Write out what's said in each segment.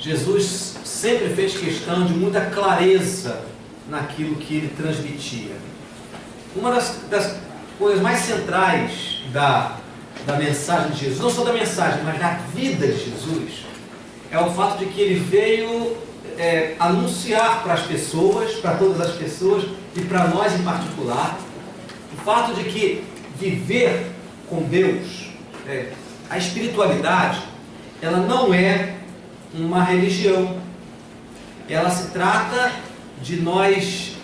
Jesus sempre fez questão de muita clareza naquilo que ele transmitia. Uma das coisas mais centrais da mensagem de Jesus, não só da mensagem, mas da vida de Jesus, é o fato de que ele veio anunciar para as pessoas, para todas as pessoas e para nós em particular, o fato de que viver com Deus, a espiritualidade, ela não é uma religião. Ela se trata de nós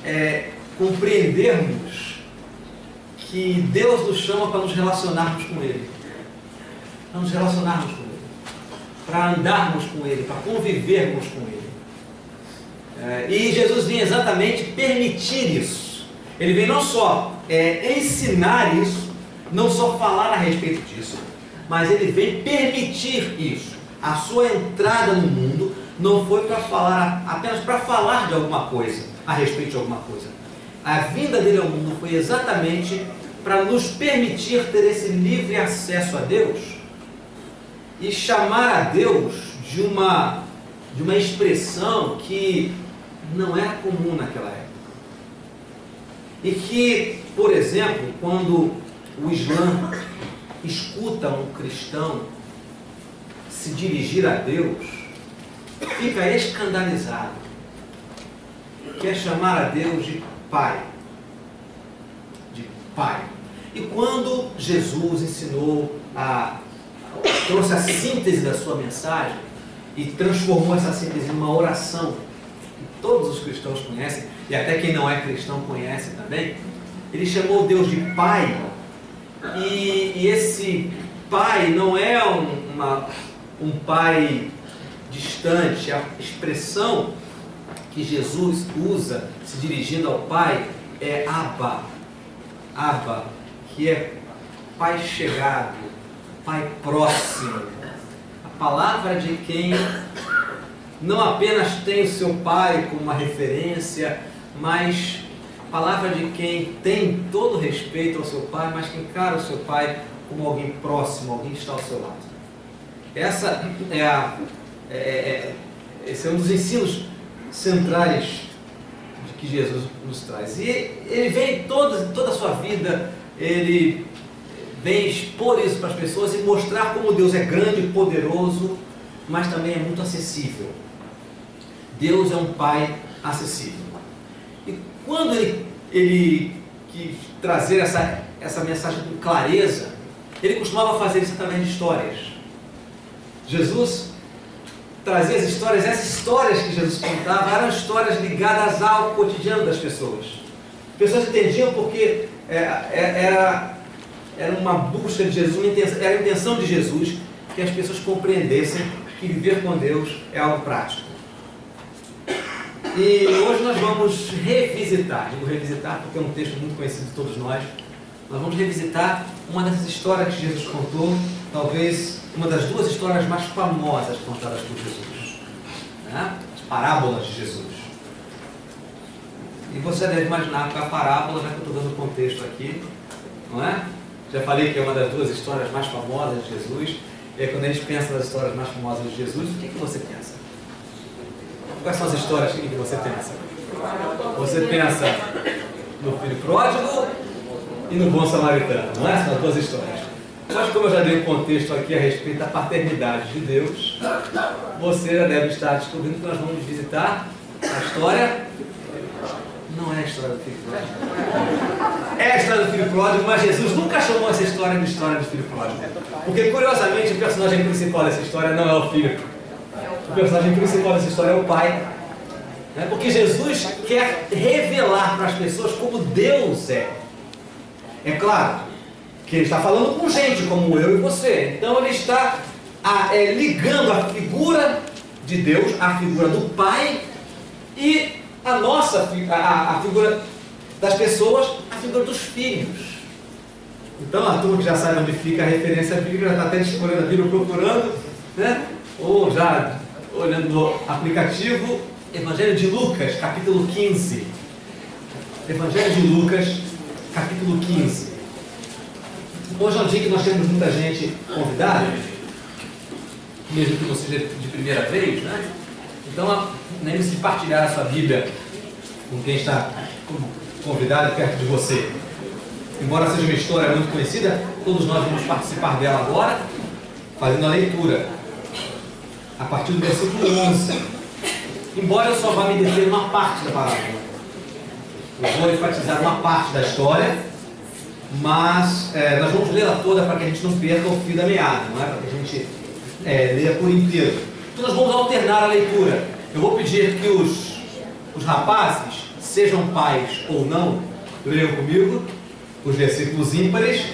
compreendermos que Deus nos chama para nos relacionarmos com Ele. Para nos relacionarmos com Ele. Para andarmos com Ele, para convivermos com Ele. E Jesus vem exatamente permitir isso. Ele vem não só ensinar isso, não só falar a respeito disso, mas ele vem permitir isso. A sua entrada no mundo não foi para falar, apenas para falar de alguma coisa, a respeito de alguma coisa. A vinda dele ao mundo foi exatamente para nos permitir ter esse livre acesso a Deus e chamar a Deus de uma expressão que não era comum naquela época. E que, por exemplo, quando o Islã escuta um cristão se dirigir a Deus, fica escandalizado. Quer chamar a Deus de Pai. De Pai. E quando Jesus trouxe a síntese da sua mensagem e transformou essa síntese numa oração que todos os cristãos conhecem, e até quem não é cristão conhece também, ele chamou Deus de Pai, e esse Pai não é um Pai distante. A expressão que Jesus usa se dirigindo ao Pai é Abba. Abba, que é Pai chegado, Pai próximo. A palavra de quem não apenas tem o seu Pai como uma referência, mas a palavra de quem tem todo respeito ao seu Pai, mas que encara o seu Pai como alguém próximo, alguém que está ao seu lado. Esse é um dos ensinos centrais de que Jesus nos traz. E ele vem toda a sua vida, ele vem expor isso para as pessoas e mostrar como Deus é grande e poderoso, mas também é muito acessível. Deus é um Pai acessível. E quando ele quis trazer essa mensagem com clareza, ele costumava fazer isso através de histórias. Jesus trazia as histórias. Essas histórias que Jesus contava eram histórias ligadas ao cotidiano das pessoas. As pessoas entendiam porque era uma busca de Jesus, era a intenção de Jesus que as pessoas compreendessem que viver com Deus é algo prático. E hoje nós vamos revisitar, digo revisitar porque é um texto muito conhecido de todos nós vamos revisitar uma dessas histórias que Jesus contou, talvez uma das duas histórias mais famosas contadas por Jesus, né? As parábolas de Jesus. E você deve imaginar que a parábola, já que eu estou dando contexto aqui, não é? Já falei que é uma das duas histórias mais famosas de Jesus. E aí, quando a gente pensa nas histórias mais famosas de Jesus, o que você pensa? Quais são as histórias que você pensa? Você pensa no filho pródigo e no bom samaritano, não é? São as duas histórias. Mas como eu já dei um contexto aqui a respeito da paternidade de Deus, você já deve estar descobrindo que nós vamos visitar a história. Não é a história do filho pródigo. É a história do filho pródigo, mas Jesus nunca chamou essa história de história do filho pródigo. Porque, curiosamente, o personagem principal dessa história não é o filho. O personagem principal dessa história é o pai. Porque Jesus quer revelar para as pessoas como Deus é. É claro que ele está falando com gente como eu e você. Então ele está ligando a figura de Deus, a figura do Pai, e a figura das pessoas, a figura dos filhos. Então a turma que já sabe onde fica a referência bíblica, já está até escolhendo a Bíblia, procurando, né? Ou já olhando no aplicativo, Evangelho de Lucas, capítulo 15. Evangelho de Lucas, capítulo 15. Hoje é um dia que nós temos muita gente convidada, mesmo que não seja de primeira vez, né? Então, lembre-se de partilhar a sua Bíblia com quem está convidado perto de você. Embora seja uma história muito conhecida, todos nós vamos participar dela agora, fazendo a leitura, a partir do versículo 11. Embora eu só vá me deter uma parte da parábola. Eu vou enfatizar uma parte da história, mas nós vamos ler-la toda para que a gente não perca o fio da meada, não é? Para que a gente leia por inteiro. Então nós vamos alternar a leitura. Eu vou pedir que os rapazes, sejam pais ou não, leiam comigo os versículos ímpares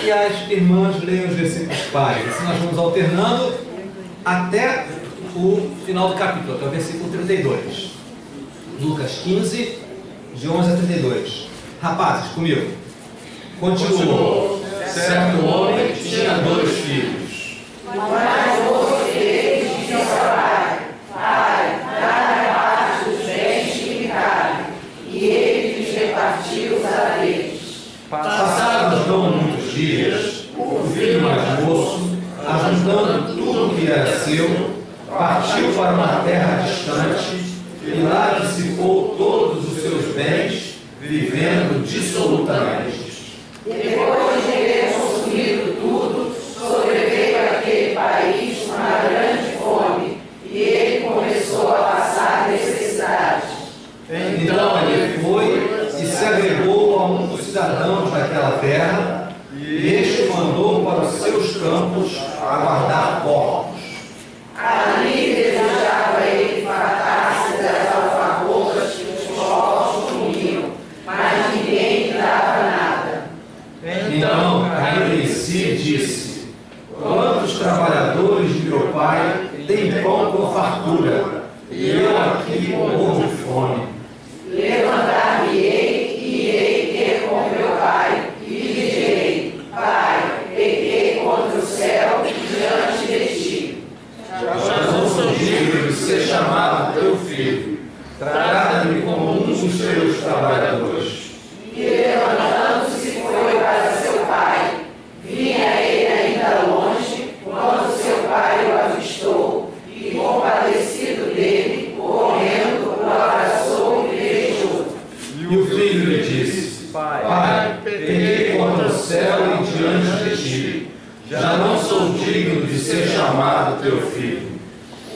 e as irmãs leiam os versículos pares. Assim nós vamos alternando até o final do capítulo, até o versículo 32. Lucas 15, de 11 a 32. Rapazes, comigo. Continuou. Certo homem tinha 2 filhos. Mas o deles disse ao pai: Pai, dá-me a parte dos bens que me cabem. E ele lhes repartiu os haveres. Passados não muitos dias, o filho mais moço, ajudando tudo o que era seu, partiu para uma terra distante e lá dissipou todos os seus bens, vivendo dissolutamente. Depois de ter consumido tudo, sobreveio àquele país uma grande fome, e ele começou a passar necessidade. Então ele foi e se agregou a um dos cidadãos daquela terra, e este mandou para os seus campos aguardar porcos. Ali desejava ele fartar-se das alfarrobas que os porcos comiam, mas ninguém lhe dava nada. Então, caindo em si, disse: Quantos trabalhadores de meu pai têm pão com fartura, e eu aqui morro de fome. Levantar-me-ei e irei ter com meu pai, e lhe direi: Pai, pequei contra o céu diante de ti. Já não sou digno de ser chamado teu filho. Trata-me como um dos teus trabalhadores. E levantando-se foi para seu pai. Vinha ele ainda longe, quando seu pai o avistou, e compadecido dele, correndo, o abraçou e beijou. E o filho lhe disse: Pai, pequei contra o céu e diante de ti. Já não sou digno de ser chamado teu filho.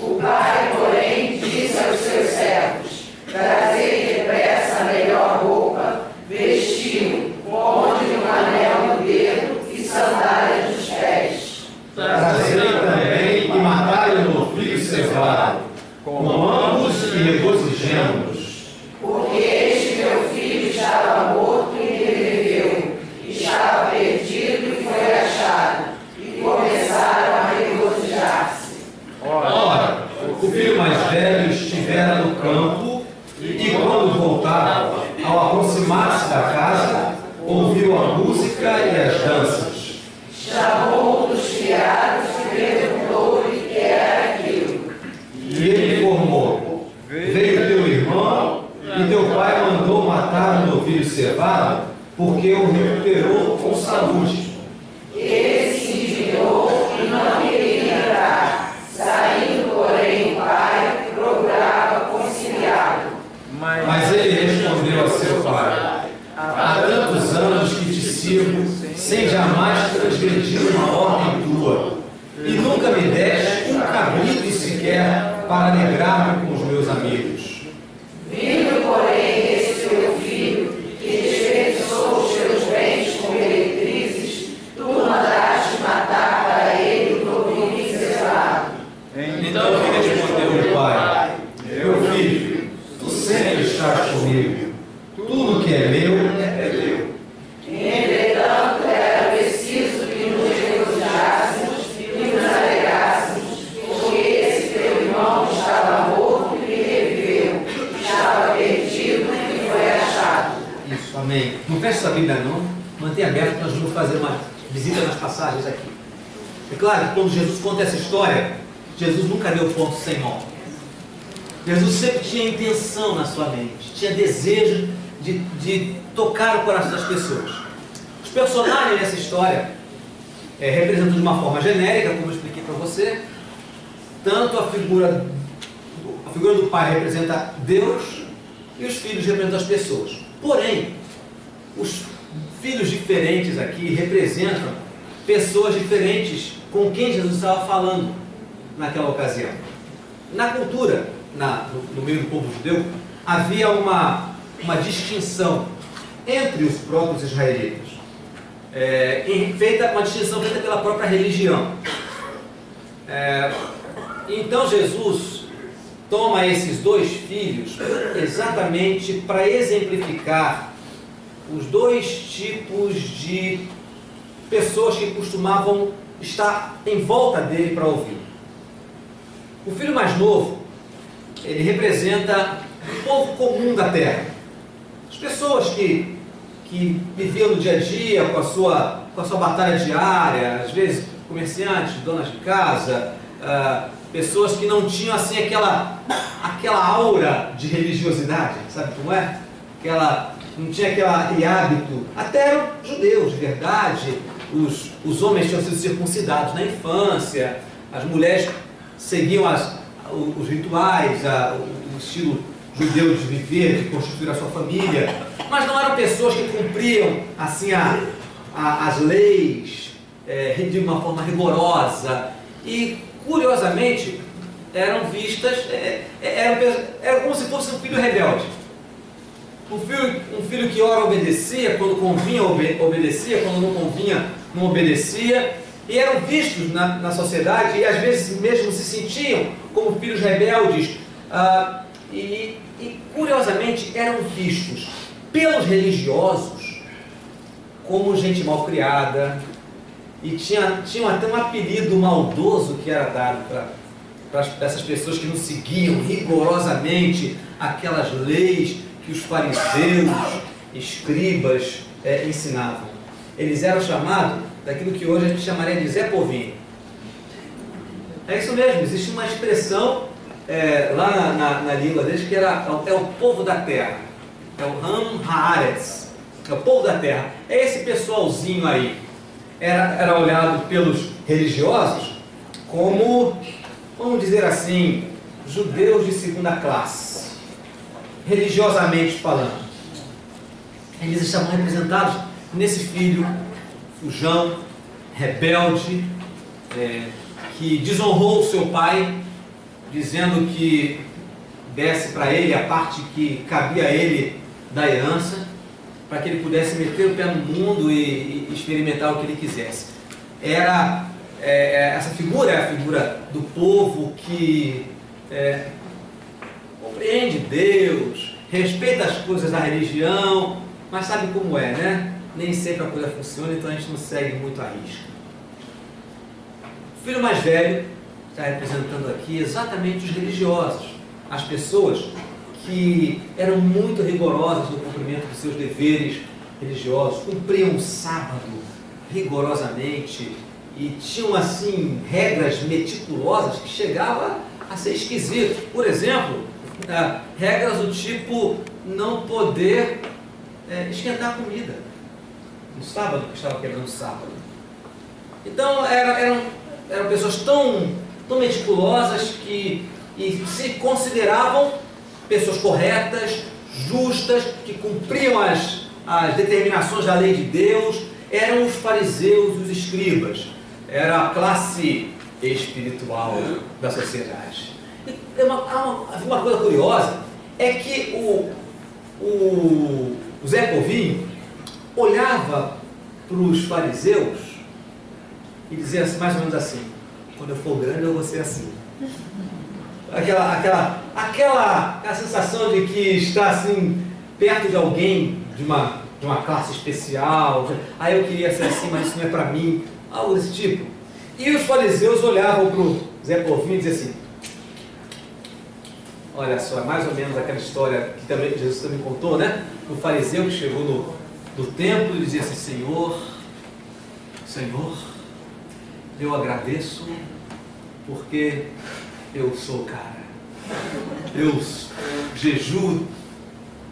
O pai, porém, disse aos seus servos: Trazei depressa a melhor roupa, vestiu, ponde-lhe um anel no dedo e sandálias nos pés. Trazei também e matai-lhe no filho cevado, comamos e regozijemos-nos. Porque este meu filho estava morto e reviveu, estava perdido e foi achado, e começaram a regozijar-se. Ora, o filho mais velho estivera no campo e, quando voltava, ao aproximar-se da casa, ouviu a música e as danças. Chamou um dos criados e perguntou-lhe o que era aquilo. E ele informou: Veio teu irmão e teu pai mandou matar o novilho cevado, porque o recuperou com saúde. Ele se indignou e não queria entrar. Saindo, porém, o pai procurava conciliá-lo. Mas ele respondeu a seu pai: Há tantos anos que te sirvo, sem jamais transgredir uma ordem tua, e nunca me deste um cabrito sequer para alegrar-me com os meus amigos. Vindo, porém, esse teu filho, que desperdiçou os teus bens com meretrizes, tu mandaste matar para ele o novilho cevado. Então lhe respondeu o pai: Meu filho, tu sempre estás comigo. Tudo que é meu é teu. Entretanto, era preciso que nos regozijássemos e nos alegrássemos, porque esse teu irmão estava morto e reviveu, estava perdido e foi achado. Isso, amém. Não feche sua Bíblia não, mantenha aberto, nós vamos fazer uma visita nas passagens aqui. É claro que quando Jesus conta essa história, Jesus nunca deu ponto sem nó. Jesus sempre tinha intenção na sua mente, tinha desejo de tocar o coração das pessoas. Os personagens dessa história representam de uma forma genérica, como eu expliquei para você, tanto a figura A figura do pai representa Deus e os filhos representam as pessoas. Porém, os filhos diferentes aqui representam pessoas diferentes com quem Jesus estava falando naquela ocasião. Na cultura, no meio do povo judeu, havia uma distinção entre os próprios israelitas. Uma distinção feita pela própria religião. Então Jesus toma esses dois filhos exatamente para exemplificar os dois tipos de pessoas que costumavam estar em volta dele para ouvir. O filho mais novo, ele representa o povo comum da terra. As pessoas que viviam no dia a dia com a sua batalha diária, às vezes comerciantes, donas de casa, pessoas que não tinham assim aquela aura de religiosidade, sabe como é? Não tinha aquele hábito. Até eram judeus de verdade, os homens tinham sido circuncidados na infância, as mulheres seguiam os rituais, o estilo judeu de viver, de constituir a sua família, mas não eram pessoas que cumpriam assim as leis de uma forma rigorosa. E curiosamente eram vistas, era como se fosse um filho rebelde. Um filho que ora obedecia, quando convinha obedecia, quando não convinha não obedecia, e eram vistos na sociedade, e às vezes mesmo se sentiam como filhos rebeldes, e curiosamente eram vistos pelos religiosos como gente mal criada, e tinham até um apelido maldoso que era dado para essas pessoas que não seguiam rigorosamente aquelas leis que os fariseus, escribas ensinavam. Eles eram chamados daquilo que hoje a gente chamaria de Zé Povinho. É isso mesmo, existe uma expressão lá na língua deles que é o povo da terra, é o Ham Haaretz, é o povo da terra. É esse pessoalzinho aí. Era olhado pelos religiosos como, vamos dizer assim, judeus de segunda classe, religiosamente falando. Eles estavam representados nesse filho fujão, rebelde, que desonrou o seu pai, dizendo que desse para ele a parte que cabia a ele da herança, para que ele pudesse meter o pé no mundo e experimentar o que ele quisesse. Essa figura é a figura do povo que compreende Deus, respeita as coisas da religião, mas sabe como é, né? Nem sempre a coisa funciona, então a gente não segue muito a risca. O filho mais velho está representando aqui exatamente os religiosos, as pessoas que eram muito rigorosas no cumprimento dos seus deveres religiosos, cumpriam o sábado rigorosamente e tinham assim regras meticulosas que chegava a ser esquisito. Por exemplo, regras do tipo não poder esquentar a comida no sábado, que estava quebrando o sábado. Então eram pessoas tão meticulosas e se consideravam pessoas corretas, justas, que cumpriam as determinações da lei de Deus. Eram os fariseus e os escribas. Era a classe espiritual da sociedade. E uma coisa curiosa é que o Zé Povinho olhava para os fariseus e dizia mais ou menos assim: quando eu for grande eu vou ser assim. Aquela sensação de que está assim perto de alguém de uma classe especial. Eu queria ser assim, mas isso não é para mim. Algo desse tipo. E os fariseus olhavam para o Zé Povinho e diziam assim: olha só, é mais ou menos aquela história que também Jesus também contou, né? O fariseu que chegou no templo e dizia assim: Senhor, eu agradeço porque eu sou o cara. Eu jejuo,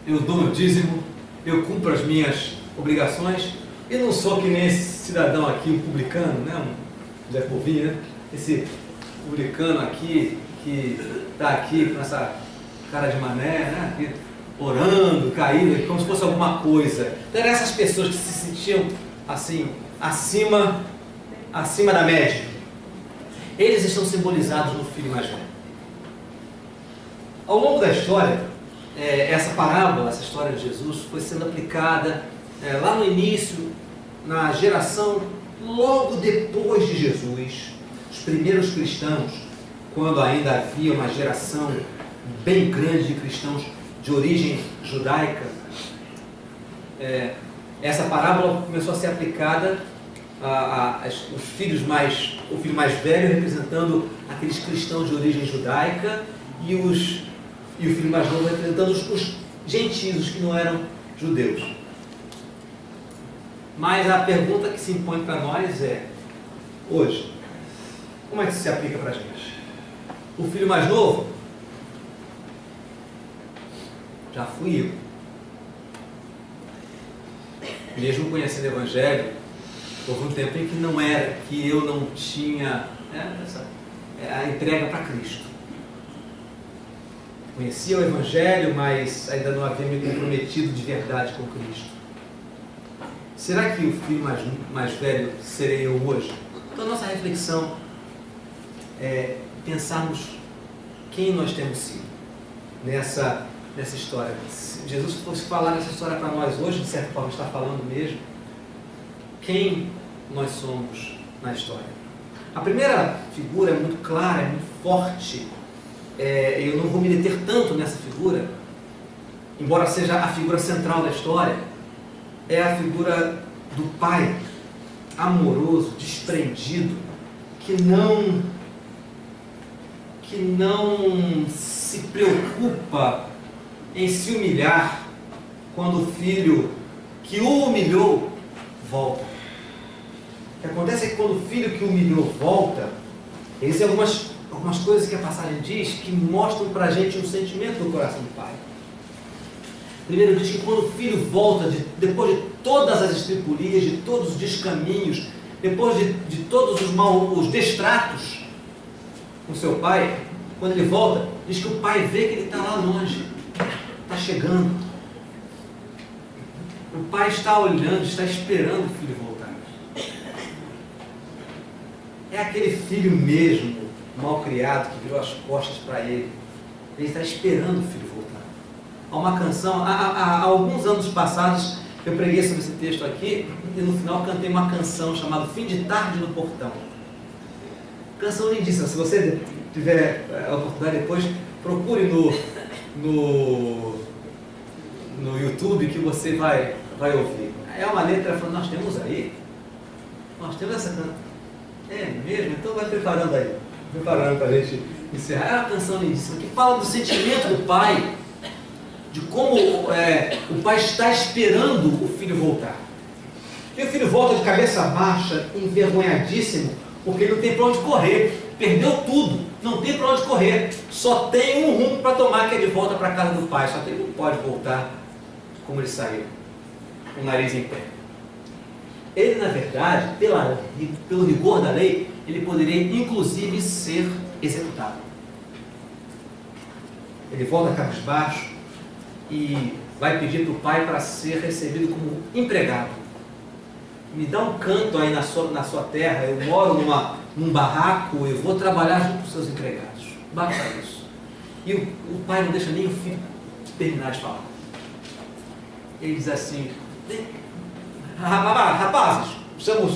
eu dou meu dízimo, eu cumpro as minhas obrigações e não sou que nem esse cidadão aqui, um publicano, né? Um Zé Povinho, né? Esse publicano aqui que está aqui com essa cara de mané, né? Aqui, orando, caído, como se fosse alguma coisa. Então eram essas pessoas que se sentiam assim, acima da média. Eles estão simbolizados no filho mais velho. Ao longo da história, essa parábola, essa história de Jesus, foi sendo aplicada lá no início, na geração logo depois de Jesus, os primeiros cristãos, quando ainda havia uma geração bem grande de cristãos de origem judaica. Essa parábola começou a ser aplicada o filho mais velho representando aqueles cristãos de origem judaica e o filho mais novo representando os gentios que não eram judeus. Mas a pergunta que se impõe para nós é, hoje, como é que isso se aplica para a gente? O filho mais novo já fui eu. Mesmo conhecendo o Evangelho, houve um tempo em que eu não tinha a entrega para Cristo. Conhecia o Evangelho, mas ainda não havia me comprometido de verdade com Cristo. Será que o filho mais velho serei eu hoje? Então a nossa reflexão é pensarmos quem nós temos sido nessa história. Se Jesus fosse falar nessa história para nós hoje, de certa forma está falando mesmo, quem nós somos na história. A primeira figura é muito clara, é muito forte. Eu não vou me deter tanto nessa figura, embora seja a figura central da história. É a figura do pai amoroso, desprendido, que não se preocupa em se humilhar quando o filho que o humilhou volta. O que acontece é que quando o filho que o humilhou volta, existem algumas coisas que a passagem diz que mostram para a gente um sentimento do coração do pai. Primeiro diz que quando o filho volta, depois de todas as estripulias, de todos os descaminhos, depois de todos os destratos com seu pai, quando ele volta, diz que o pai vê que ele está lá longe, está chegando. O pai está olhando, está esperando o filho voltar. É aquele filho mesmo, mal criado, que virou as costas para ele. Ele está esperando o filho voltar. Há uma canção, há alguns anos passados, eu preguei sobre esse texto aqui, e no final cantei uma canção chamada Fim de Tarde no Portão. Canção lindíssima. Se você tiver a oportunidade depois, procure no YouTube que você vai ouvir. É uma letra falando, nós temos essa canção. É mesmo? Então vai preparando aí. Preparando para a gente encerrar. É uma canção lindíssima que fala do sentimento do pai, de como o pai está esperando o filho voltar. E o filho volta de cabeça baixa, envergonhadíssimo, porque ele não tem para onde correr. Perdeu tudo, não tem para onde correr. Só tem um rumo para tomar, que é de volta para a casa do pai. Só que ele não pode voltar como ele saiu, com o nariz em pé. Ele, na verdade, pelo rigor da lei, ele poderia inclusive ser executado. Ele volta cabisbaixo e vai pedir para o pai para ser recebido como empregado. Me dá um canto aí na sua terra, eu moro num barraco, eu vou trabalhar junto com os seus empregados. Basta isso. E o pai não deixa nem o filho terminar de falar. Ele diz assim, rapazes, chama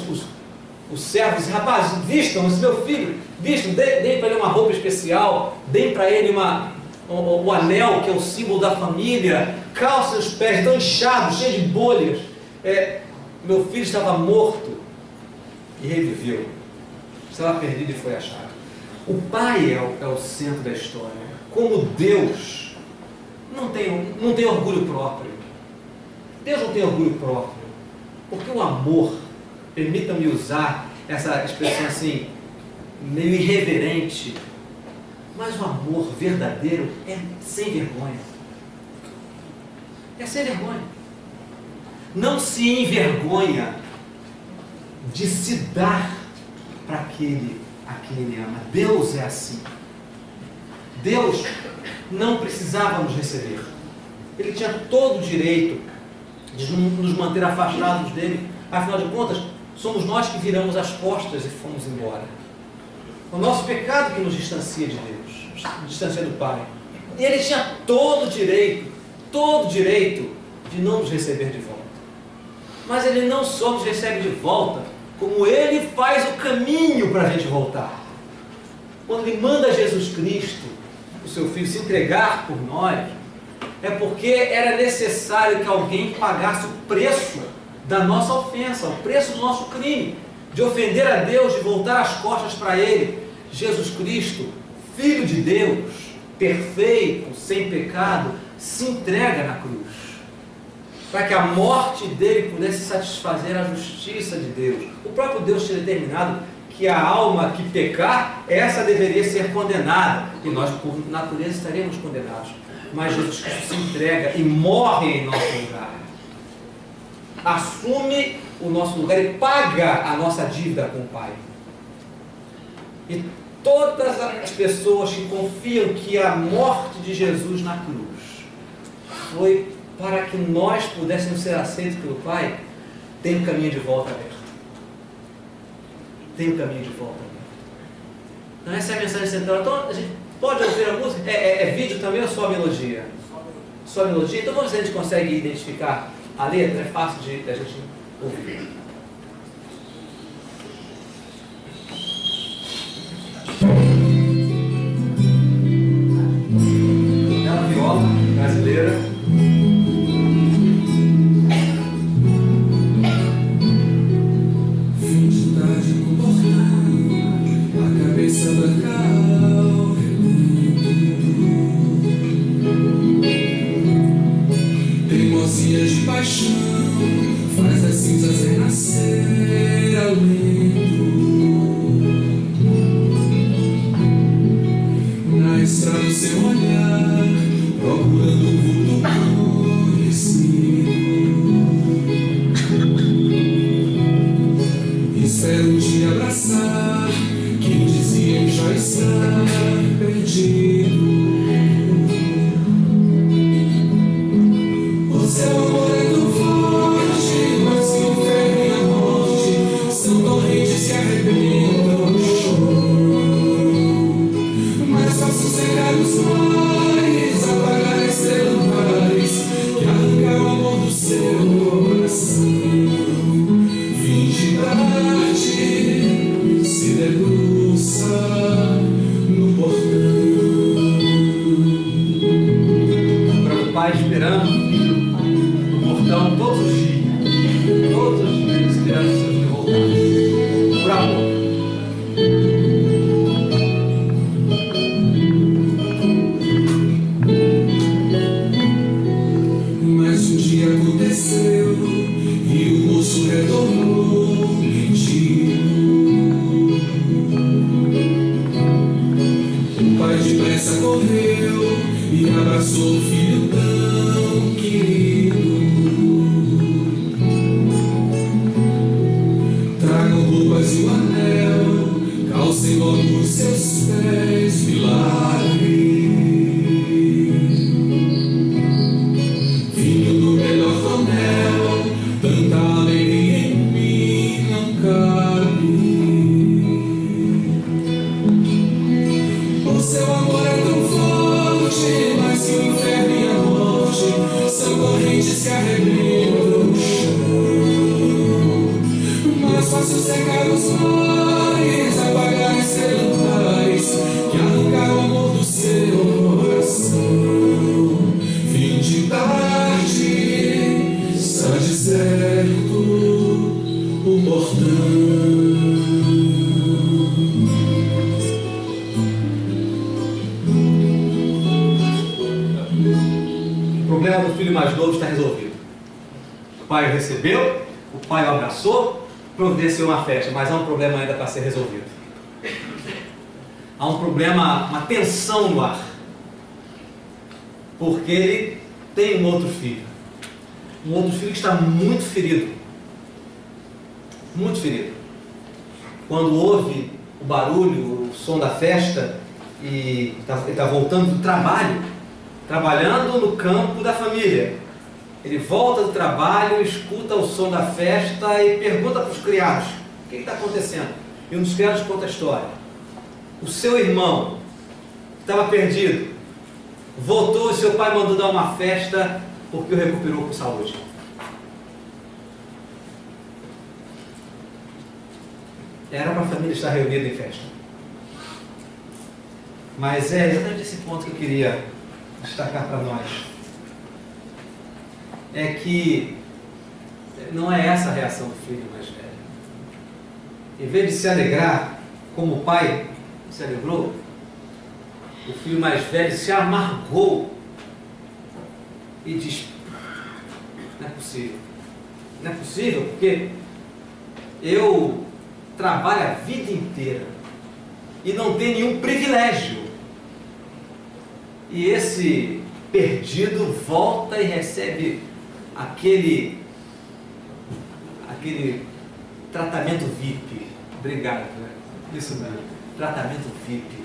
os servos, rapazes, vistam esse meu filho, vistam, deem para ele uma roupa especial, deem para ele o anel, que é o símbolo da família, calcem os pés, estão inchados, cheios de bolhas. Meu filho estava morto e reviveu. Estava perdido e foi achado. O pai é o centro da história. Como Deus não tem orgulho próprio. Deus não tem orgulho próprio. Porque o amor, permita-me usar essa expressão assim, meio irreverente, mas o amor verdadeiro é sem vergonha. É sem vergonha. Não se envergonha de se dar para aquele a quem ele ama. Deus é assim. Deus não precisava nos receber. Ele tinha todo o direito de nos manter afastados dele. Afinal de contas, somos nós que viramos as costas e fomos embora. O nosso pecado que nos distancia de Deus, distancia do Pai. E ele tinha todo o direito de não nos receber de volta. Mas ele não só nos recebe de volta, como ele faz o caminho para a gente voltar. Quando ele manda Jesus Cristo, o seu Filho, se entregar por nós, é porque era necessário que alguém pagasse o preço da nossa ofensa, o preço do nosso crime, de ofender a Deus, de voltar as costas para Ele. Jesus Cristo, Filho de Deus, perfeito, sem pecado, se entrega na cruz, para que a morte dele pudesse satisfazer a justiça de Deus. O próprio Deus tinha determinado que a alma que pecar, essa deveria ser condenada, e nós, por natureza, estaremos condenados. Mas Jesus Cristo se entrega e morre em nosso lugar, assume o nosso lugar e paga a nossa dívida com o Pai. E todas as pessoas que confiam que a morte de Jesus na cruz foi para que nós pudéssemos ser aceitos pelo Pai, tem um caminho de volta aberto. Tem um caminho de volta aberto. Então essa é a mensagem central. Então a gente pode ouvir a música? É vídeo também ou só a melodia? Só a melodia? Então vamos ver se a gente consegue identificar a letra, é fácil de a gente ouvir. É uma viola brasileira. De paixão, faz as cinzas renascer alento. Na estrada seu olhar, procurando um vulto conhecido. Espero te abraçar, quem dizia que já está perdido. Seu amor é tão forte, mas que o inferno e a morte são torrentes que arrebentam o chão. Mais fácil secar os mares, apagar a estrela no país, que arrancar o amor do seu coração. Fim de tarde, se debruça no portão. Para o Pai esperando todos os dias, esperando o seu filho voltar, por amor. Mas um dia aconteceu e o moço retornou mentindo. O pai depressa correu e abraçou o filho tão querido. Roupas e o anel, calcem logo os seus pés, milagre. Vinho do melhor tonel, tanta alegria em mim não cabe. O seu amor é tão forte, mas que o inferno e a morte são correntes que arrebentam o chão. Mais fácil secar os mares, apagar estrelas que arrancar o amor do seu coração. Fim de tarde, está deserto o portão. O problema do filho mais novo está resolvido. O pai o recebeu, o pai o abraçou, providenciou uma festa, mas há um problema ainda para ser resolvido. Há um problema, uma tensão no ar, porque ele tem um outro filho que está muito ferido, quando ouve o barulho, o som da festa, e ele está voltando do trabalho, trabalhando no campo da família. Ele volta do trabalho, escuta o som da festa e pergunta para os criados: o que está acontecendo? E um dos criados conta a história. O seu irmão estava perdido, voltou e seu pai mandou dar uma festa porque o recuperou com saúde. Era para a família estar reunida em festa. Mas é exatamente esse ponto que eu queria destacar para nós. É que não é essa a reação do filho mais velho. Em vez de se alegrar, como o pai se alegrou, o filho mais velho se amargou e diz: não é possível. Não é possível, porque eu trabalho a vida inteira e não tenho nenhum privilégio. E esse perdido volta e recebe aquele tratamento VIP. Obrigado, né? Isso mesmo, tratamento VIP.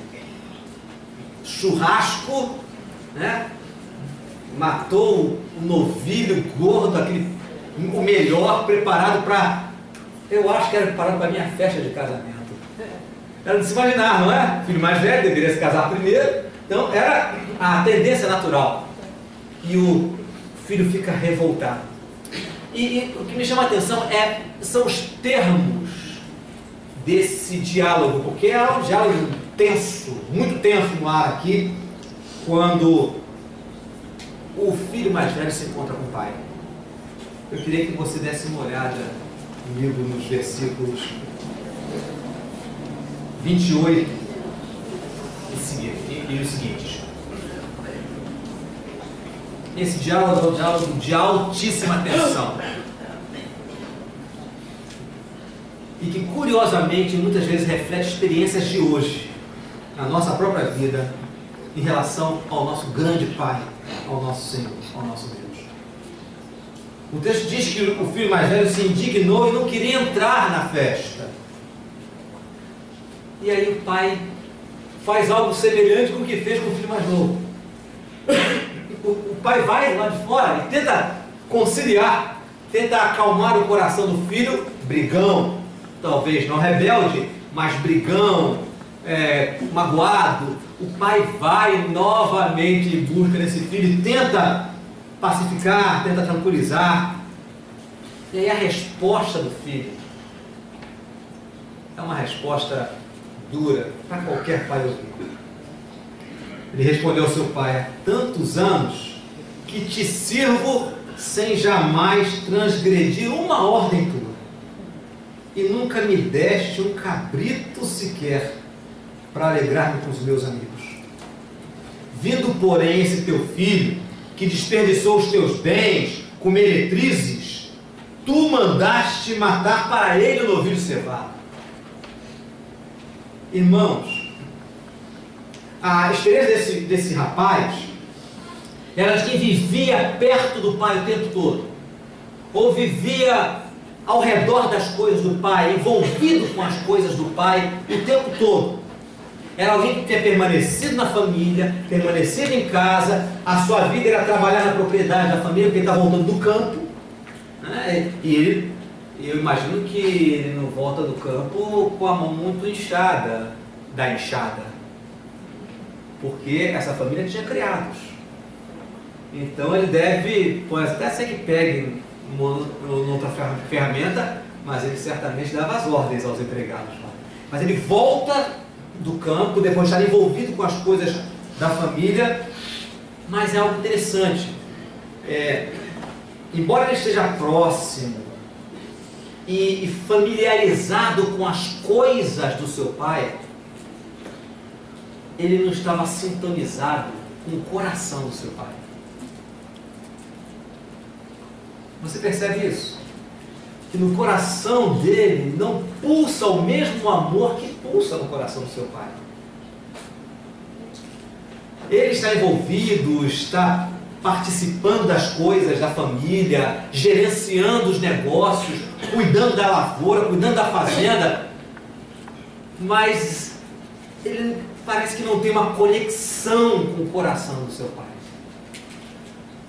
Churrasco, né? Matou um novilho gordo, o melhor, preparado para... Eu acho que era preparado para a minha festa de casamento. Era de se imaginar, não é? O filho mais velho deveria se casar primeiro. Então era a tendência natural. E o filho fica revoltado. E o que me chama a atenção são os termos desse diálogo, porque é um diálogo tenso, muito tenso no ar aqui, quando o filho mais velho se encontra com o pai. Eu queria que você desse uma olhada comigo nos versículos 28 e os seguintes. Esse diálogo é um diálogo de altíssima tensão. E que, curiosamente, muitas vezes reflete experiências de hoje, na nossa própria vida, em relação ao nosso grande Pai, ao nosso Senhor, ao nosso Deus. O texto diz que o filho mais velho se indignou e não queria entrar na festa. E aí o pai faz algo semelhante com o que fez com o filho mais novo. O pai vai lá de fora e tenta conciliar, tenta acalmar o coração do filho, brigão, talvez não rebelde, mas brigão, magoado. O pai vai novamente em busca desse filho e tenta pacificar, tenta tranquilizar. E aí a resposta do filho é uma resposta dura para qualquer pai ouvir. Ele respondeu ao seu pai: há tantos anos que te sirvo sem jamais transgredir uma ordem tua, e nunca me deste um cabrito sequer para alegrar-me com os meus amigos. Vindo, porém, esse teu filho, que desperdiçou os teus bens com meretrizes, tu mandaste matar para ele o novilho cevado. Irmãos, a experiência desse rapaz era de quem vivia perto do pai o tempo todo, ou vivia ao redor das coisas do pai, envolvido com as coisas do pai o tempo todo. Era alguém que tinha permanecido na família, permanecido em casa, a sua vida era trabalhar na propriedade da família, porque ele está voltando do campo, né? E eu imagino que ele não volta do campo com a mão muito inchada da enxada, porque essa família tinha criados. Então ele deve, pode até ser que pegue outra ferramenta, mas ele certamente dava as ordens aos empregados. Mas ele volta do campo, depois de estar envolvido com as coisas da família. Mas é algo interessante. Embora ele esteja próximo e familiarizado com as coisas do seu pai, ele não estava sintonizado com o coração do seu pai. Você percebe isso? Que no coração dele não pulsa o mesmo amor que pulsa no coração do seu pai. Ele está envolvido, está participando das coisas da família, gerenciando os negócios, cuidando da lavoura, cuidando da fazenda, mas ele parece que não tem uma conexão com o coração do seu pai.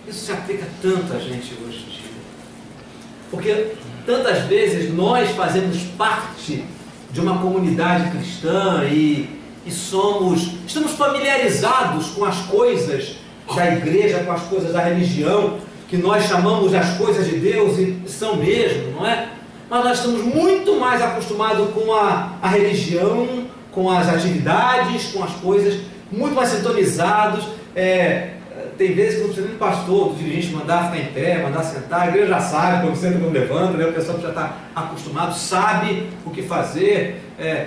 Isso se aplica tanto a gente hoje em dia. Porque tantas vezes nós fazemos parte de uma comunidade cristã e estamos familiarizados com as coisas da igreja, com as coisas da religião, que nós chamamos as coisas de Deus e são mesmo, não é? Mas nós estamos muito mais acostumados com a religião, com as atividades, com as coisas, muito mais sintonizados. Tem vezes que não precisa nem do pastor, do dirigente mandar ficar em pé, mandar sentar, a igreja já sabe quando senta, quando levanta, né? O pessoal já está acostumado, sabe o que fazer,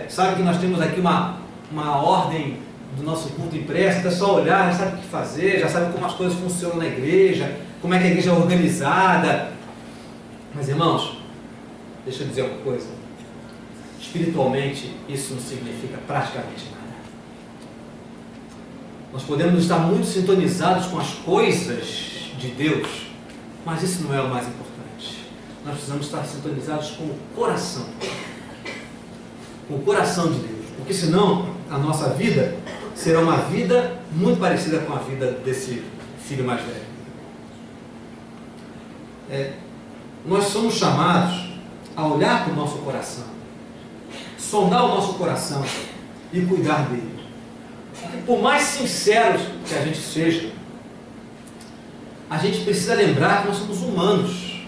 sabe que nós temos aqui uma ordem do nosso culto impresso, é só olhar, já sabe o que fazer, já sabe como as coisas funcionam na igreja, como é que a igreja é organizada. Mas irmãos, deixa eu dizer uma coisa, espiritualmente isso não significa praticamente nada. Nós podemos estar muito sintonizados com as coisas de Deus, mas isso não é o mais importante. Nós precisamos estar sintonizados com o coração de Deus, porque senão a nossa vida será uma vida muito parecida com a vida desse filho mais velho. Nós somos chamados a olhar para o nosso coração, sondar o nosso coração e cuidar dele. Por mais sinceros que a gente seja, a gente precisa lembrar que nós somos humanos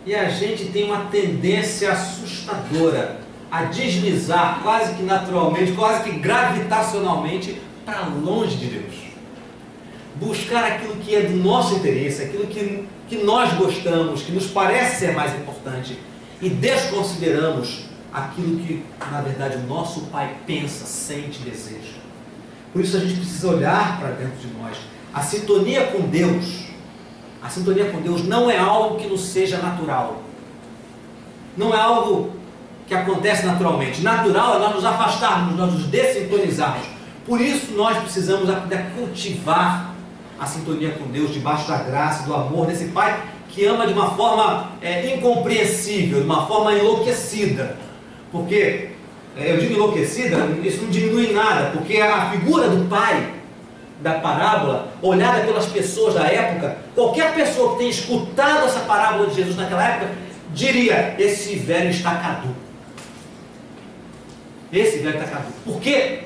e a gente tem uma tendência assustadora a deslizar quase que naturalmente, quase que gravitacionalmente para longe de Deus, buscar aquilo que é do nosso interesse, aquilo que nós gostamos, que nos parece ser mais importante, e desconsideramos aquilo que, na verdade, o nosso Pai pensa, sente, deseja. Por isso a gente precisa olhar para dentro de nós. A sintonia com Deus não é algo que nos seja natural. Não é algo que acontece naturalmente. Natural é nós nos afastarmos, nós nos dessintonizarmos. Por isso nós precisamos cultivar a sintonia com Deus, debaixo da graça, do amor desse Pai que ama de uma forma incompreensível, de uma forma enlouquecida. Porque, eu digo enlouquecida, isso não diminui em nada, porque a figura do pai da parábola, olhada pelas pessoas da época, qualquer pessoa que tenha escutado essa parábola de Jesus naquela época, diria, esse velho está caduco. Esse velho está caduco. Porque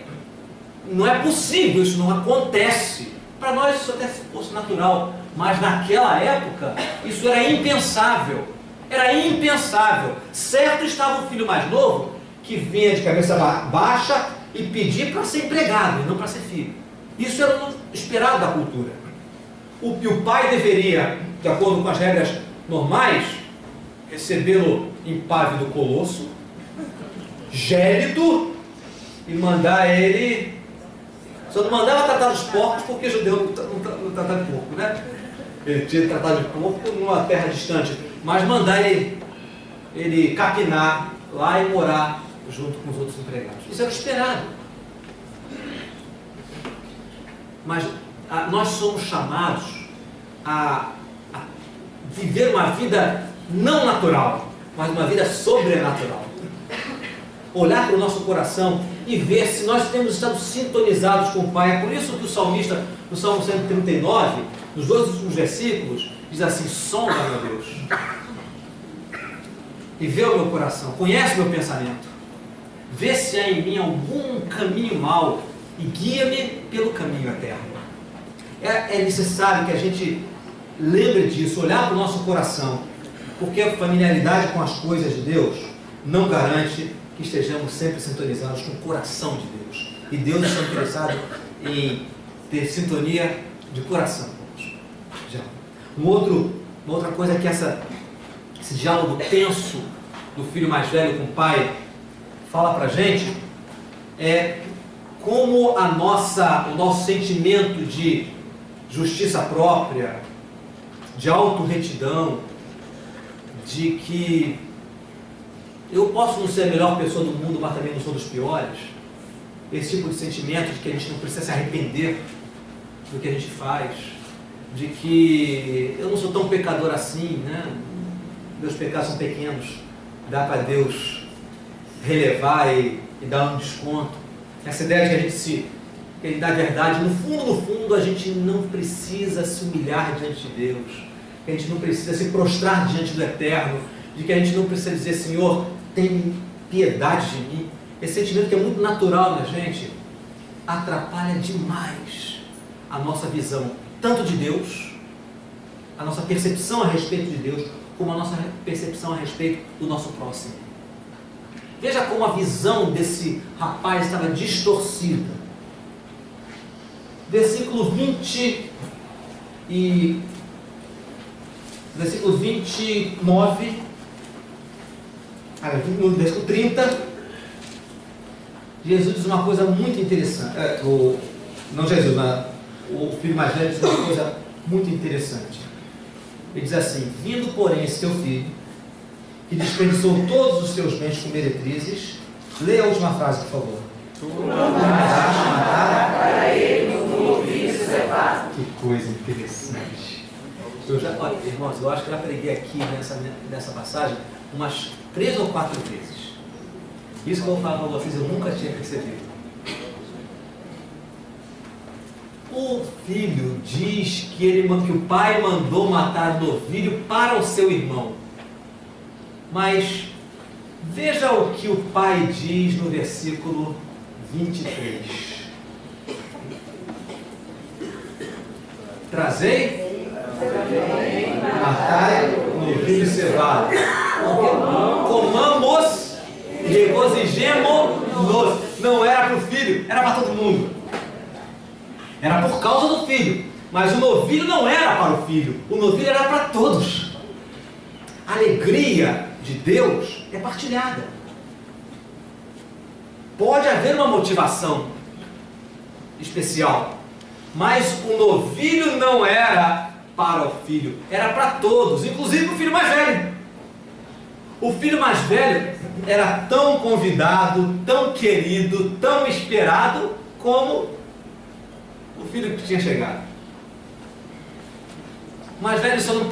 não é possível, isso não acontece. Para nós isso até fosse natural, mas naquela época isso era impensável. Era impensável. Certo estava o filho mais novo, que vinha de cabeça baixa e pedia para ser empregado e não para ser filho. Isso era o esperado da cultura. O pai deveria, de acordo com as regras normais, recebê-lo impávido colosso, gélido, e mandar ele... Só não mandava tratar dos porcos, porque judeu não tratava de porco, né? Ele tinha tratado de porco numa terra distante. Mas mandar ele capinar lá e morar junto com os outros empregados. Isso era o esperado. Mas nós somos chamados a viver uma vida não natural, mas uma vida sobrenatural. Olhar para o nosso coração e ver se nós temos estado sintonizados com o Pai. É por isso que o salmista, no Salmo 139, nos 2 últimos versículos, diz assim: sonda, meu Deus, e vê o meu coração, conhece o meu pensamento, vê se há em mim algum caminho mau e guia-me pelo caminho eterno. É necessário que a gente lembre disso, olhar para o nosso coração, porque a familiaridade com as coisas de Deus não garante que estejamos sempre sintonizados com o coração de Deus. E Deus está interessado em ter sintonia de coração. Uma outra coisa é que esse diálogo tenso do filho mais velho com o pai fala para a gente é como o nosso sentimento de justiça própria, de autorretidão, de que eu posso não ser a melhor pessoa do mundo, mas também não sou dos piores. Esse tipo de sentimento de que a gente não precisa se arrepender do que a gente faz, de que eu não sou tão pecador assim, né? Meus pecados são pequenos, dá para Deus relevar e dar um desconto. Essa ideia de que na verdade, no fundo, a gente não precisa se humilhar diante de Deus, que a gente não precisa se prostrar diante do Eterno, de que a gente não precisa dizer, Senhor, tem piedade de mim. Esse sentimento que é muito natural na gente, atrapalha demais a nossa visão, tanto de Deus, a nossa percepção a respeito de Deus, como a nossa percepção a respeito do nosso próximo. Veja como a visão desse rapaz estava distorcida. Versículo 29, no versículo 30, Jesus diz uma coisa muito interessante. O filho mais velho diz uma coisa muito interessante. Ele diz assim: vindo, porém, esse teu filho, que desperdiçou todos os teus bens com meretrizes. Leia a última frase, por favor. Tu não mandaste matar para ele um novilho cevado. Que coisa interessante. Olha, irmãos, eu acho que eu já preguei aqui nessa passagem umas 3 ou 4 vezes. Isso que eu vou falar para vocês, eu nunca tinha percebido. O filho diz que o pai mandou matar o novilho para o seu irmão. Mas veja o que o pai diz no versículo 23. Trazei, matai o novilho cevado. Comamos e regozijemo-nos. Não era para o filho, era para todo mundo. Era por causa do filho. Mas o novilho não era para o filho. O novilho era para todos. A alegria de Deus é partilhada. Pode haver uma motivação especial, mas o novilho não era para o filho, era para todos, inclusive o filho mais velho. O filho mais velho era tão convidado, tão querido, tão esperado como o filho que tinha chegado. O mais velho só não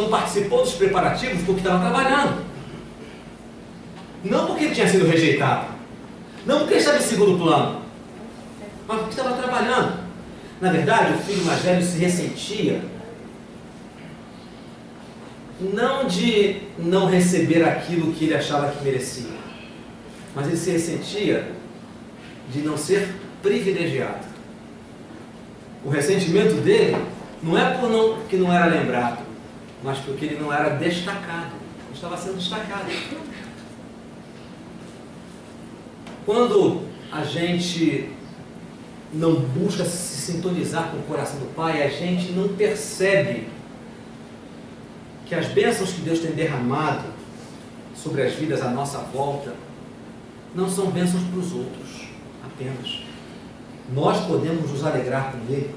participou dos preparativos porque estava trabalhando. Não porque ele tinha sido rejeitado. Não porque ele estava em segundo plano. Mas porque estava trabalhando. Na verdade, o filho mais velho se ressentia não de não receber aquilo que ele achava que merecia, mas ele se ressentia de não ser privilegiado. O ressentimento dele não é que não era lembrado, mas porque ele não era destacado. Ele estava sendo destacado. Quando a gente não busca se sintonizar com o coração do Pai, a gente não percebe que as bênçãos que Deus tem derramado sobre as vidas à nossa volta não são bênçãos para os outros apenas. Nós podemos nos alegrar com Ele.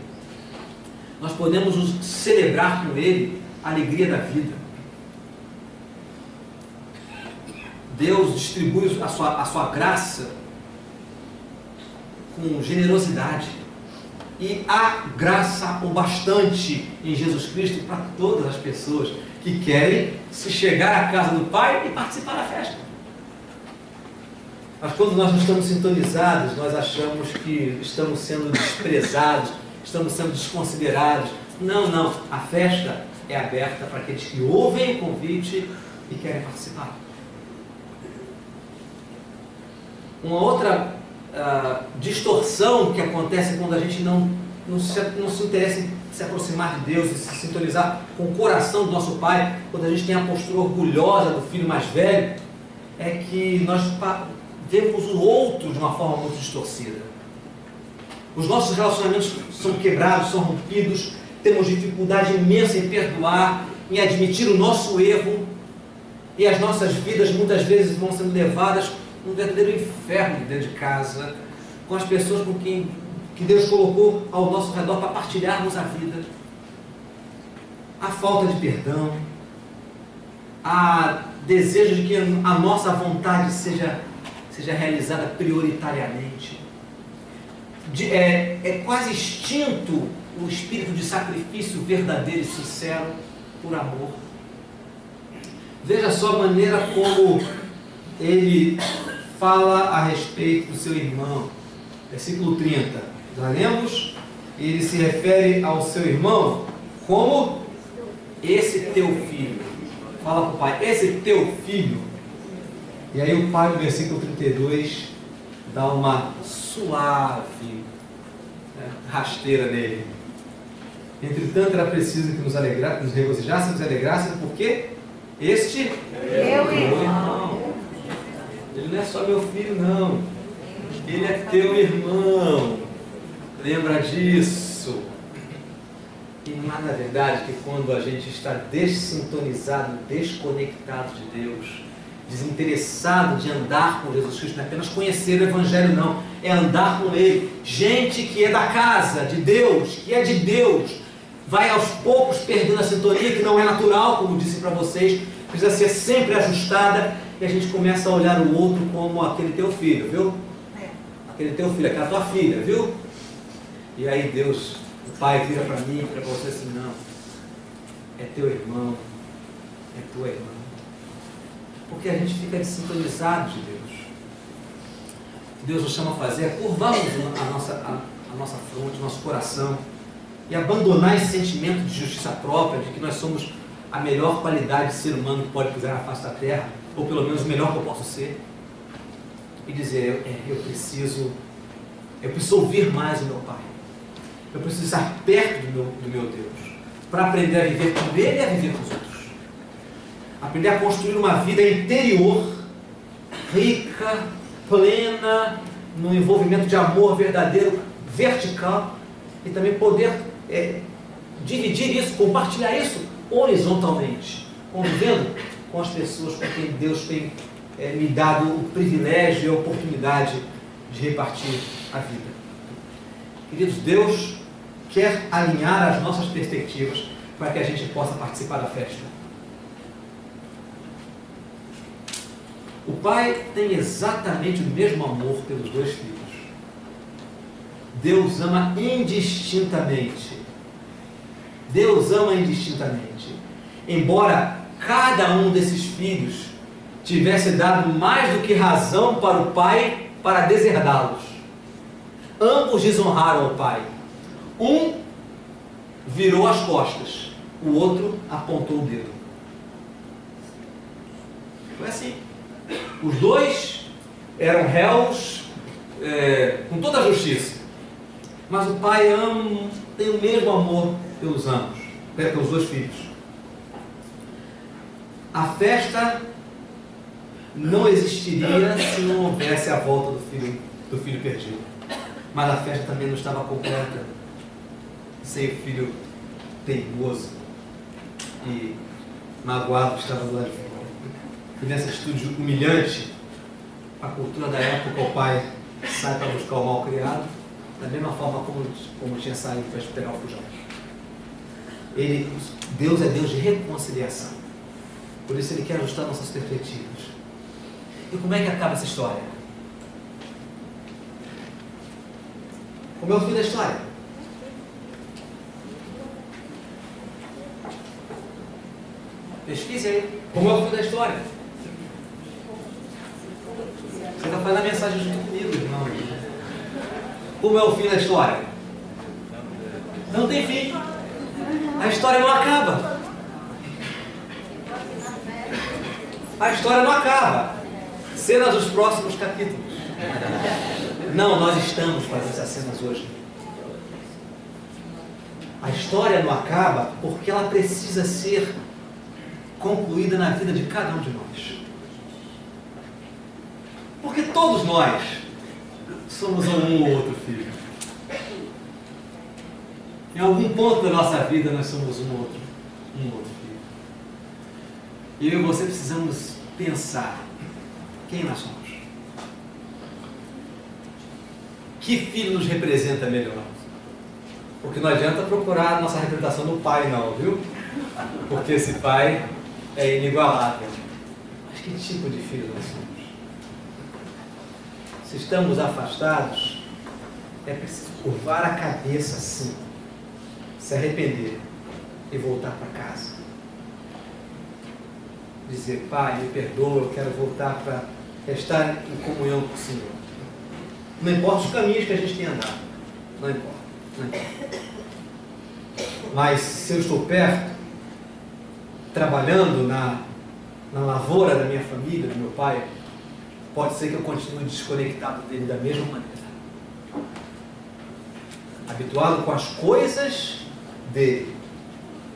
Nós podemos celebrar com Ele a alegria da vida. Deus distribui a sua graça com generosidade. E há graça o bastante em Jesus Cristo para todas as pessoas que querem se chegar à casa do Pai e participar da festa. Mas quando nós não estamos sintonizados, nós achamos que estamos sendo desprezados, estamos sendo desconsiderados. Não. A festa é aberta para aqueles que ouvem o convite e querem participar. Uma outra distorção que acontece quando a gente não se interessa em se aproximar de Deus e se sintonizar com o coração do nosso Pai, quando a gente tem a postura orgulhosa do filho mais velho, é que nós vemos o outro de uma forma muito distorcida. Os nossos relacionamentos são quebrados, são rompidos, temos dificuldade imensa em perdoar, em admitir o nosso erro, e as nossas vidas muitas vezes vão sendo levadas um verdadeiro inferno dentro de casa, com as pessoas com quem que Deus colocou ao nosso redor para partilharmos a vida. A falta de perdão, a desejo de que a nossa vontade seja realizada prioritariamente. É quase extinto o espírito de sacrifício verdadeiro e sincero por amor. Veja só a maneira como ele fala a respeito do seu irmão. versículo 30. Já lemos? Ele se refere ao seu irmão como esse teu filho. Fala para o pai, esse teu filho. E aí o pai, no versículo 32, dá uma suave rasteira nele. Entretanto, era preciso que nos regozijássemos e alegrássemos, porque este Meu irmão. Ele não é só meu filho, não. Ele é teu irmão. Lembra disso. E não há, na verdade, que quando a gente está dessintonizado, desconectado de Deus, desinteressado de andar com Jesus Cristo, não é apenas conhecer o Evangelho, não, é andar com Ele. Gente que é da casa de Deus, que é de Deus, vai aos poucos perdendo a sintonia, que não é natural, como disse para vocês, precisa ser sempre ajustada, e a gente começa a olhar o outro como aquele teu filho, viu? Aquele teu filho, aquela tua filha, viu? E aí Deus, o Pai, vira para mim, vira para você assim, não, é teu irmão, é tua irmã. Porque a gente fica desintonizado de Deus. O que Deus nos chama a fazer é curvarmos a nossa fronte, o nosso coração, e abandonar esse sentimento de justiça própria, de que nós somos a melhor qualidade de ser humano que pode pisar na face da terra, ou pelo menos o melhor que eu posso ser, e dizer, eu preciso ouvir mais o meu Pai, eu preciso estar perto do meu Deus, para aprender a viver com Ele e a viver com os outros, aprender a construir uma vida interior, rica, plena, no envolvimento de amor verdadeiro, vertical, e também poder dividir isso, compartilhar isso horizontalmente, convivendo com as pessoas com quem Deus tem me dado o privilégio e a oportunidade de repartir a vida. Queridos, Deus quer alinhar as nossas perspectivas para que a gente possa participar da festa. O pai tem exatamente o mesmo amor pelos dois filhos. Deus ama indistintamente. Deus ama indistintamente. Embora cada um desses filhos tivesse dado mais do que razão para o pai para deserdá-los. Ambos desonraram o pai. Um virou as costas, o outro apontou o dedo. Foi assim. Os dois eram réus com toda a justiça. Mas o pai tem o mesmo amor pelos dois filhos. A festa não existiria se não houvesse a volta do filho perdido. Mas a festa também não estava completa sem o filho teimoso e magoado que estava do lado de fora. E nessa atitude humilhante, a cultura da época, o pai sai para buscar o mal criado, da mesma forma como tinha saído para esperar o fujão. Deus é Deus de reconciliação. Por isso Ele quer ajustar nossas perspectivas. E como é que acaba essa história? Como é o fim da história? Pesquise aí. Como é o fim da história? Você está fazendo a mensagem junto comigo, irmão. Como é o fim da história? Não tem fim. A história não acaba. A história não acaba. Cenas dos próximos capítulos. Não, nós estamos fazendo essas cenas hoje. A história não acaba porque ela precisa ser concluída na vida de cada um de nós. Porque todos nós somos um ou outro filho. Em algum ponto da nossa vida nós somos um outro filho. E eu e você precisamos pensar quem nós somos. Que filho nos representa melhor? Porque não adianta procurar a nossa representação no pai não, viu? Porque esse pai é inigualável. Mas que tipo de filho nós somos? Se estamos afastados, é preciso curvar a cabeça assim, se arrepender e voltar para casa. Dizer, pai, me perdoa, eu quero voltar para estar em comunhão com o Senhor. Não importa os caminhos que a gente tem andado. Não importa. Não importa. Mas se eu estou perto, trabalhando na lavoura da minha família, do meu pai, pode ser que eu continue desconectado dele da mesma maneira. Habituado com as coisas dele,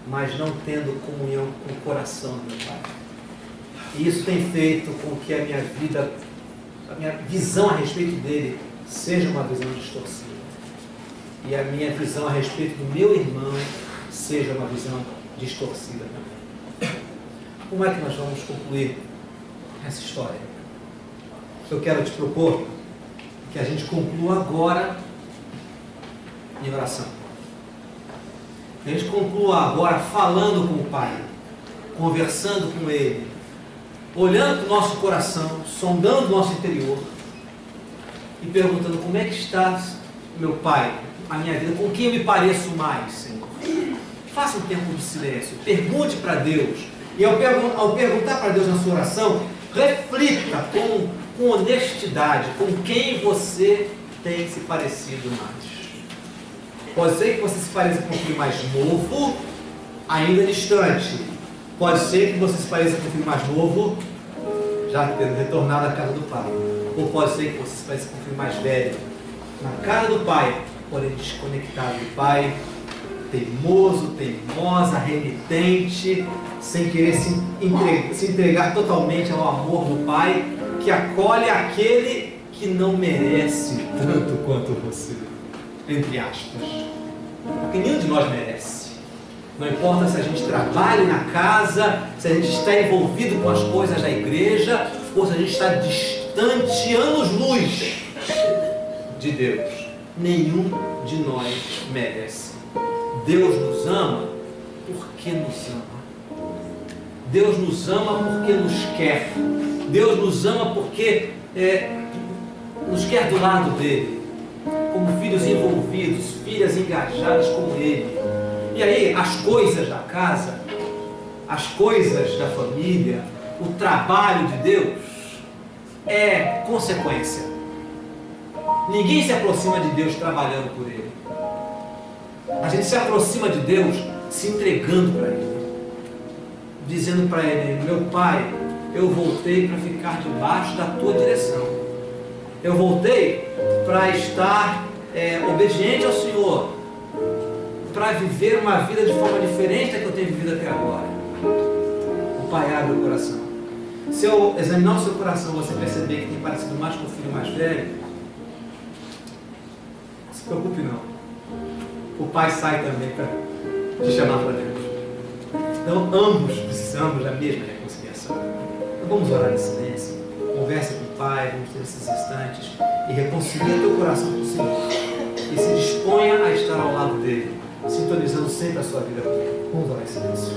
mas não tendo comunhão com o coração do meu pai. E isso tem feito com que a minha vida, a minha visão a respeito dele seja uma visão distorcida. E a minha visão a respeito do meu irmão seja uma visão distorcida também. Como é que nós vamos concluir essa história? Eu quero te propor que a gente conclua agora em oração. Que a gente conclua agora falando com o Pai, conversando com Ele, olhando para o nosso coração, sondando o nosso interior e perguntando: como é que está, meu Pai, a minha vida? Com quem eu me pareço mais, Senhor? Faça um tempo de silêncio, pergunte para Deus. E ao perguntar para Deus na sua oração, reflita com honestidade com quem você tem se parecido mais. Pode ser que você se pareça com um filho mais novo, ainda distante. Pode ser que você se pareça com um filho mais novo, já tendo retornado à casa do pai. Ou pode ser que você se pareça com um filho mais velho, na casa do pai, porém desconectado do pai, teimoso, teimosa, renitente, sem querer se entregar totalmente ao amor do pai, que acolhe aquele que não merece tanto quanto você. Entre aspas. Porque nenhum de nós merece. Não importa se a gente trabalha na casa, se a gente está envolvido com as coisas da igreja, ou se a gente está distante, anos-luz de Deus. Nenhum de nós merece. Deus nos ama porque nos ama. Deus nos ama porque nos quer. Deus nos ama porque nos quer do lado dele, como filhos envolvidos, filhas engajadas com ele. E aí, as coisas da casa, as coisas da família, o trabalho de Deus é consequência. Ninguém se aproxima de Deus trabalhando por ele. A gente se aproxima de Deus se entregando para ele, dizendo para ele: meu Pai, eu voltei para ficar debaixo da tua direção. Eu voltei para estar obediente ao Senhor, para viver uma vida de forma diferente da que eu tenho vivido até agora. O Pai abre o coração. Se eu examinar o seu coração, você perceber que tem parecido mais com o filho mais velho, não se preocupe não. O Pai sai também para te chamar para Deus. Então ambos precisamos da mesma reconciliação. Então vamos orar em silêncio, conversa com o Pai, vamos ter esses instantes e reconcilia teu coração com o Senhor e se disponha a estar ao lado dele, sintonizando sempre a sua vida com ele. Vamos orar em silêncio.